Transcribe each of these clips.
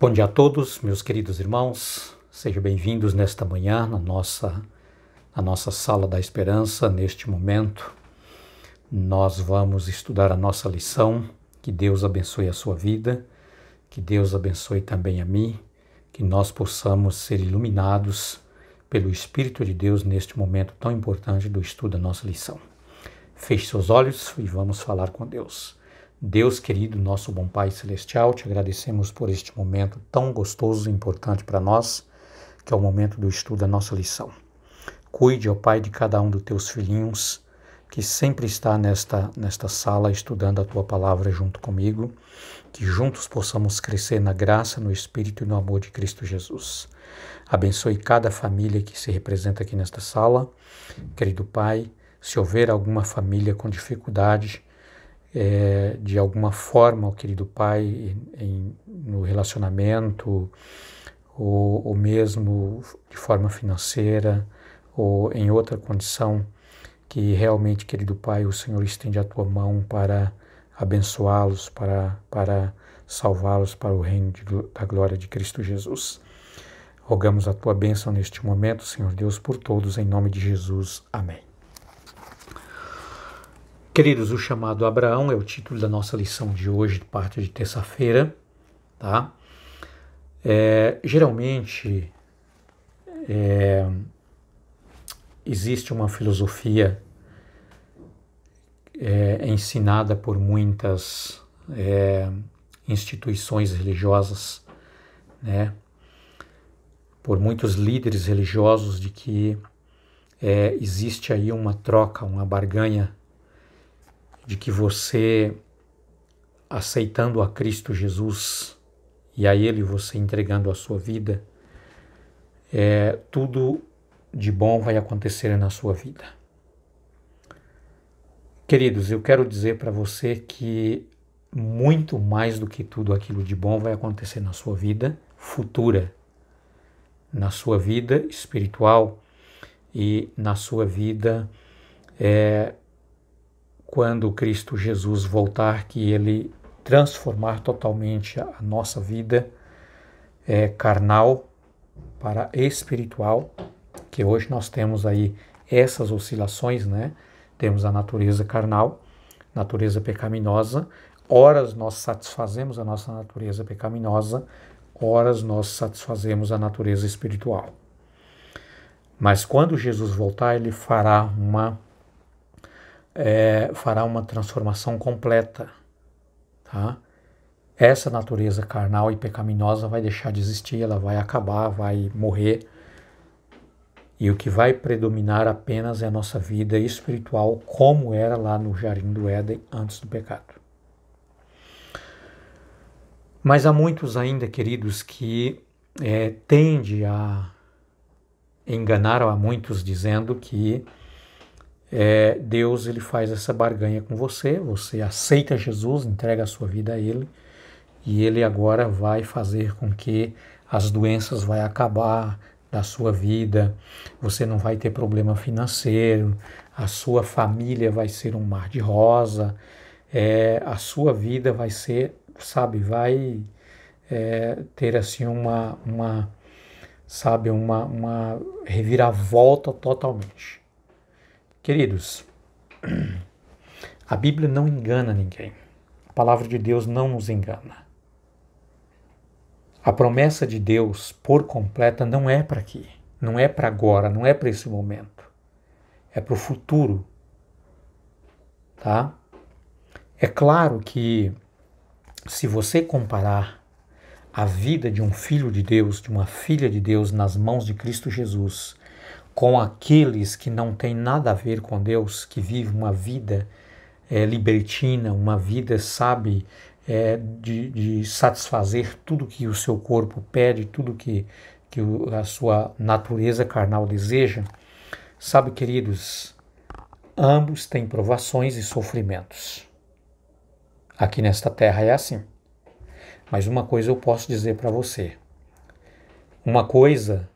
Bom dia a todos, meus queridos irmãos. Sejam bem-vindos nesta manhã na nossa Sala da Esperança. Neste momento, nós vamos estudar a nossa lição. Que Deus abençoe a sua vida, que Deus abençoe também a mim, que nós possamos ser iluminados pelo Espírito de Deus neste momento tão importante do estudo da nossa lição. Feche seus olhos e vamos falar com Deus. Deus querido, nosso bom Pai Celestial, te agradecemos por este momento tão gostoso e importante para nós, que é o momento do estudo da nossa lição. Cuide, ó Pai, de cada um dos teus filhinhos, que sempre está nesta sala estudando a tua palavra junto comigo, que juntos possamos crescer na graça, no Espírito e no amor de Cristo Jesus. Abençoe cada família que se representa aqui nesta sala. Querido Pai, se houver alguma família com dificuldade, de alguma forma, querido Pai, no relacionamento, ou mesmo de forma financeira, ou em outra condição, que realmente, querido Pai, o Senhor estende a tua mão para abençoá-los, para salvá-los para o reino da glória de Cristo Jesus. Rogamos a tua bênção neste momento, Senhor Deus, por todos, em nome de Jesus. Amém. Queridos, o chamado Abraão é o título da nossa lição de hoje, parte de terça-feira, tá? Geralmente, existe uma filosofia ensinada por muitas instituições religiosas, né? Por muitos líderes religiosos, de que existe aí uma troca, uma barganha, de que você, aceitando a Cristo Jesus e a Ele você entregando a sua vida, tudo de bom vai acontecer na sua vida. Queridos, eu quero dizer para você que muito mais do que tudo aquilo de bom vai acontecer na sua vida futura, na sua vida espiritual e na sua vida quando Cristo Jesus voltar, que Ele transformar totalmente a nossa vida carnal para espiritual, que hoje nós temos aí essas oscilações, né? Temos a natureza carnal, natureza pecaminosa, horas nós satisfazemos a nossa natureza pecaminosa, horas nós satisfazemos a natureza espiritual. Mas quando Jesus voltar, Ele fará uma transformação completa, tá? Essa natureza carnal e pecaminosa vai deixar de existir, ela vai acabar, vai morrer, e o que vai predominar apenas é a nossa vida espiritual, como era lá no Jardim do Éden antes do pecado. Mas há muitos ainda, queridos, que tendem a enganar a muitos dizendo que Deus ele faz essa barganha com você, você aceita Jesus, entrega a sua vida a Ele, e Ele agora vai fazer com que as doenças vão acabar da sua vida, você não vai ter problema financeiro, a sua família vai ser um mar de rosa, a sua vida vai ser, vai ter assim uma reviravolta totalmente. Queridos, a Bíblia não engana ninguém. A palavra de Deus não nos engana. A promessa de Deus por completa não é para aqui, não é para agora, não é para esse momento. É para o futuro, tá? É claro que se você comparar a vida de um filho de Deus, de uma filha de Deus nas mãos de Cristo Jesus, com aqueles que não têm nada a ver com Deus, que vivem uma vida libertina, uma vida, de satisfazer tudo que o seu corpo pede, tudo que a sua natureza carnal deseja, queridos, ambos têm provações e sofrimentos. Aqui nesta terra é assim. Mas uma coisa eu posso dizer para você. Uma coisa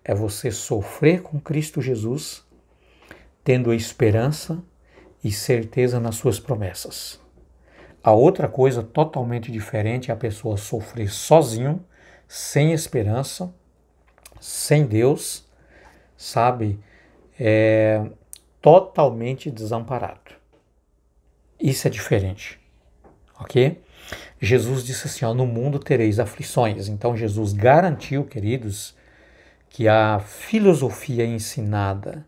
é você sofrer com Cristo Jesus, tendo a esperança e certeza nas suas promessas. A outra coisa totalmente diferente é a pessoa sofrer sozinho, sem esperança, sem Deus, sabe? Totalmente desamparado. Isso é diferente, ok? Jesus disse assim, ó, no mundo tereis aflições. Então Jesus garantiu, queridos, que a filosofia ensinada,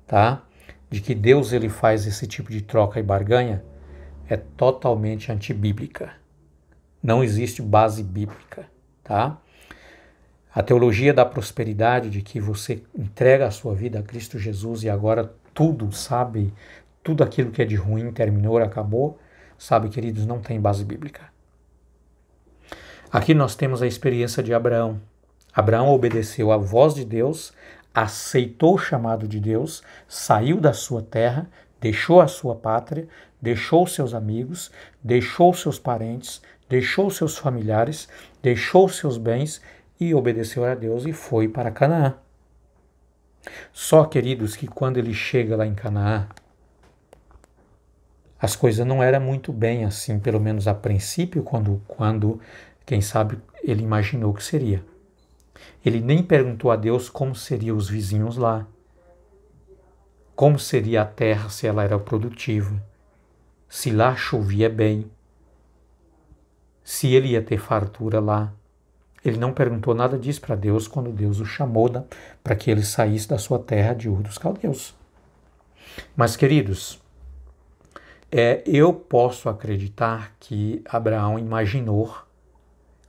tá? De que Deus ele faz esse tipo de troca e barganha é totalmente antibíblica. Não existe base bíblica, tá? A teologia da prosperidade, de que você entrega a sua vida a Cristo Jesus e agora tudo, sabe, tudo aquilo que é de ruim terminou, acabou, sabe, queridos, não tem base bíblica. Aqui nós temos a experiência de Abraão. Abraão obedeceu à voz de Deus, aceitou o chamado de Deus, saiu da sua terra, deixou a sua pátria, deixou seus amigos, deixou seus parentes, deixou seus familiares, deixou seus bens e obedeceu a Deus e foi para Canaã. Só, queridos, que quando ele chega lá em Canaã, as coisas não eram muito bem assim, pelo menos a princípio, quando quem sabe, ele imaginou que seria. Ele nem perguntou a Deus como seriam os vizinhos lá, como seria a terra, se ela era produtiva, se lá chovia bem, se ele ia ter fartura lá. Ele não perguntou nada disso para Deus quando Deus o chamou para que ele saísse da sua terra de Ur dos Caldeus. Mas, queridos, eu posso acreditar que Abraão imaginou,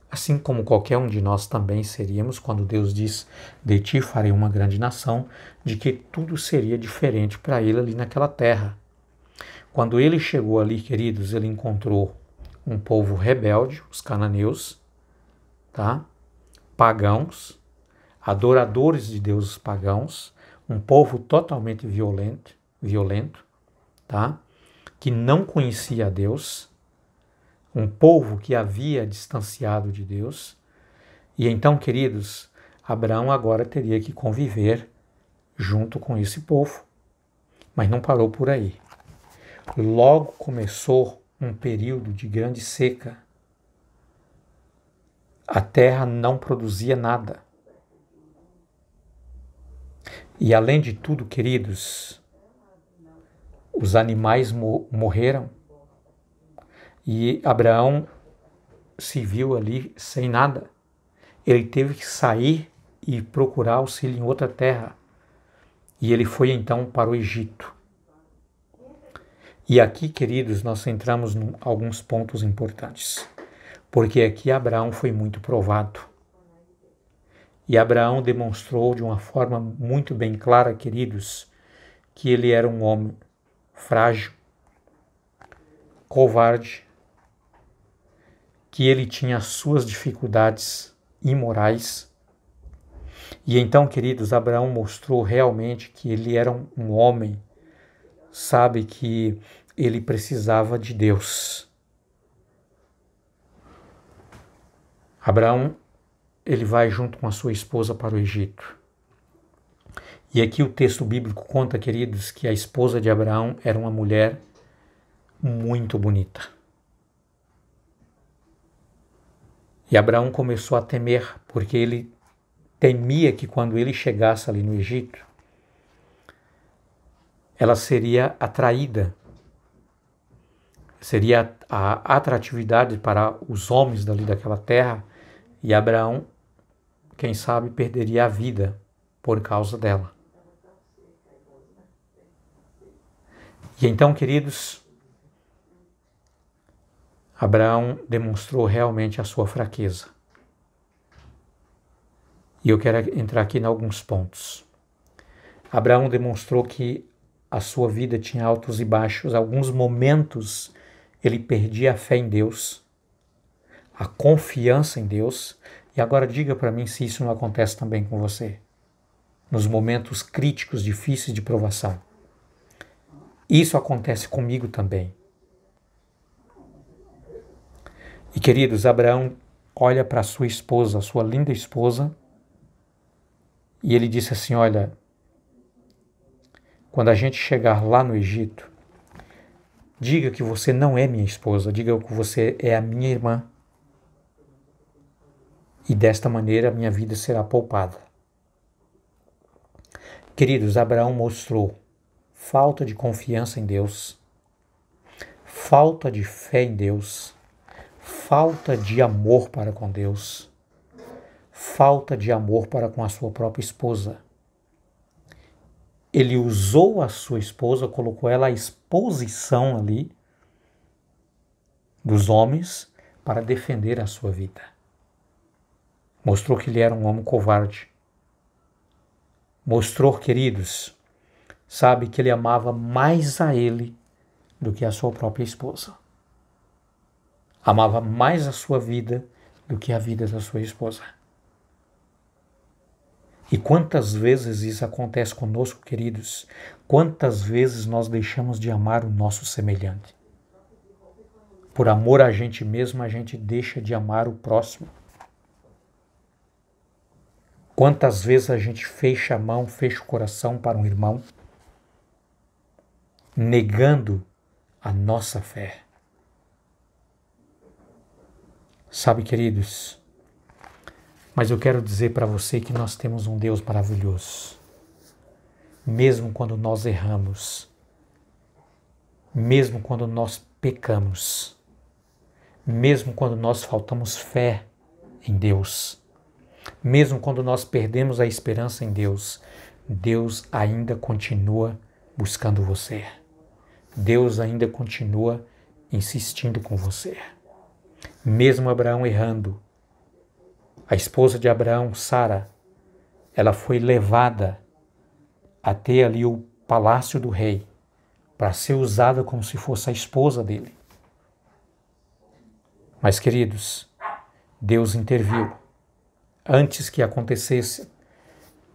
assim como qualquer um de nós também seríamos, quando Deus diz, de ti farei uma grande nação, de que tudo seria diferente para ele ali naquela terra. Quando ele chegou ali, queridos, ele encontrou um povo rebelde, os cananeus, tá? Pagãos, adoradores de deuses pagãos, um povo totalmente violento, tá? Que não conhecia a Deus, um povo que havia distanciado de Deus. E então, queridos, Abraão agora teria que conviver junto com esse povo. Mas não parou por aí. Logo começou um período de grande seca. A terra não produzia nada. E além de tudo, queridos, os animais morreram. E Abraão se viu ali sem nada. Ele teve que sair e procurar auxílio em outra terra. E ele foi então para o Egito. E aqui, queridos, nós entramos em alguns pontos importantes. Porque aqui Abraão foi muito provado. E Abraão demonstrou de uma forma muito bem clara, queridos, que ele era um homem frágil, covarde, que ele tinha as suas dificuldades imorais. E então, queridos, Abraão mostrou realmente que ele era um homem, sabe, que ele precisava de Deus. Abraão, ele vai junto com a sua esposa para o Egito. E aqui o texto bíblico conta, queridos, que a esposa de Abraão era uma mulher muito bonita. E Abraão começou a temer, porque ele temia que quando ele chegasse ali no Egito, ela seria atraída, seria a atratividade para os homens dali daquela terra, e Abraão, quem sabe, perderia a vida por causa dela. E então, queridos, Abraão demonstrou realmente a sua fraqueza. E eu quero entrar aqui em alguns pontos. Abraão demonstrou que a sua vida tinha altos e baixos. Alguns momentos ele perdia a fé em Deus, a confiança em Deus. E agora diga para mim se isso não acontece também com você, nos momentos críticos, difíceis de provação. Isso acontece comigo também. E, queridos, Abraão olha para sua esposa, a sua linda esposa, e ele disse assim, olha, quando a gente chegar lá no Egito, Diga que você não é minha esposa, diga que você é a minha irmã. E desta maneira a minha vida será poupada. Queridos, Abraão mostrou falta de confiança em Deus, falta de fé em Deus, falta de amor para com Deus, falta de amor para com a sua própria esposa. Ele usou a sua esposa, colocou ela à exposição ali dos homens para defender a sua vida. Mostrou que ele era um homem covarde. Mostrou, queridos, sabe, que ele amava mais a ele do que a sua própria esposa. Amava mais a sua vida do que a vida da sua esposa. E quantas vezes isso acontece conosco, queridos? Quantas vezes nós deixamos de amar o nosso semelhante? Por amor a gente mesmo, a gente deixa de amar o próximo. Quantas vezes a gente fecha a mão, fecha o coração para um irmão, negando a nossa fé. Sabe, queridos, mas eu quero dizer para você que nós temos um Deus maravilhoso. Mesmo quando nós erramos, mesmo quando nós pecamos, mesmo quando nós faltamos fé em Deus, mesmo quando nós perdemos a esperança em Deus, Deus ainda continua buscando você. Deus ainda continua insistindo com você. Mesmo Abraão errando, a esposa de Abraão, Sara, ela foi levada até ali o palácio do rei para ser usada como se fosse a esposa dele. Mas, queridos, Deus interviu. Antes que acontecesse,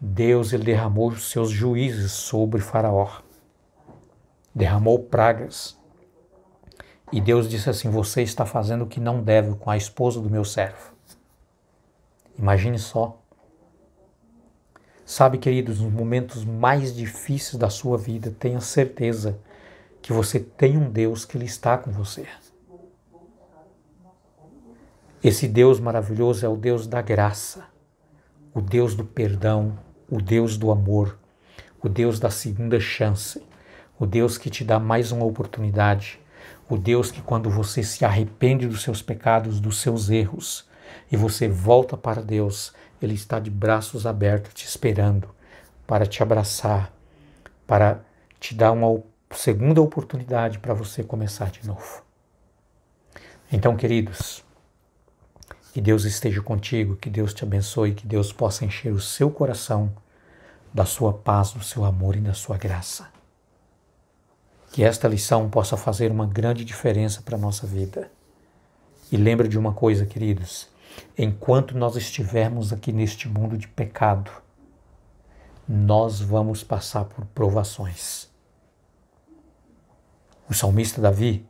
Deus ele derramou os seus juízes sobre Faraó. Derramou pragas. E Deus disse assim: você está fazendo o que não deve com a esposa do meu servo. Imagine só. Sabe, queridos, nos momentos mais difíceis da sua vida, tenha certeza que você tem um Deus que ele está com você. Esse Deus maravilhoso é o Deus da graça, o Deus do perdão, o Deus do amor, o Deus da segunda chance, o Deus que te dá mais uma oportunidade, o Deus que quando você se arrepende dos seus pecados, dos seus erros, e você volta para Deus, Ele está de braços abertos te esperando para te abraçar, para te dar uma segunda oportunidade para você começar de novo. Então, queridos, que Deus esteja contigo, que Deus te abençoe, que Deus possa encher o seu coração da sua paz, do seu amor e da sua graça. Que esta lição possa fazer uma grande diferença para a nossa vida. E lembre de uma coisa, queridos, enquanto nós estivermos aqui neste mundo de pecado, nós vamos passar por provações. O salmista Davi,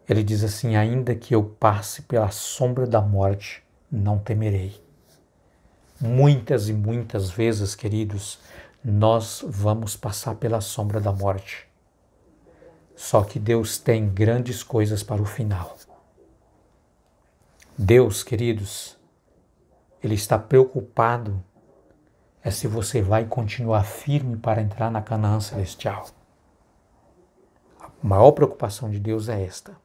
ele diz assim: ainda que eu passe pela sombra da morte, não temerei. Muitas e muitas vezes, queridos, nós vamos passar pela sombra da morte. Só que Deus tem grandes coisas para o final. Deus, queridos, Ele está preocupado se você vai continuar firme para entrar na Canaã celestial. A maior preocupação de Deus é esta.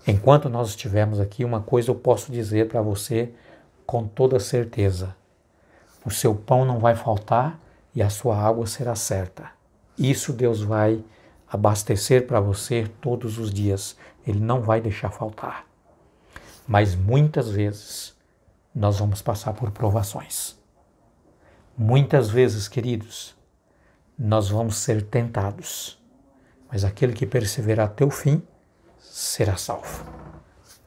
Enquanto nós estivermos aqui, uma coisa eu posso dizer para você com toda certeza: o seu pão não vai faltar e a sua água será certa. Isso Deus vai abastecer para você todos os dias. Ele não vai deixar faltar. Mas muitas vezes nós vamos passar por provações. Muitas vezes, queridos, nós vamos ser tentados. Mas aquele que perseverar até o fim será salvo.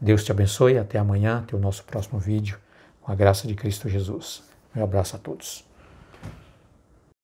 Deus te abençoe. Até amanhã, até o nosso próximo vídeo. Com a graça de Cristo Jesus. Um abraço a todos.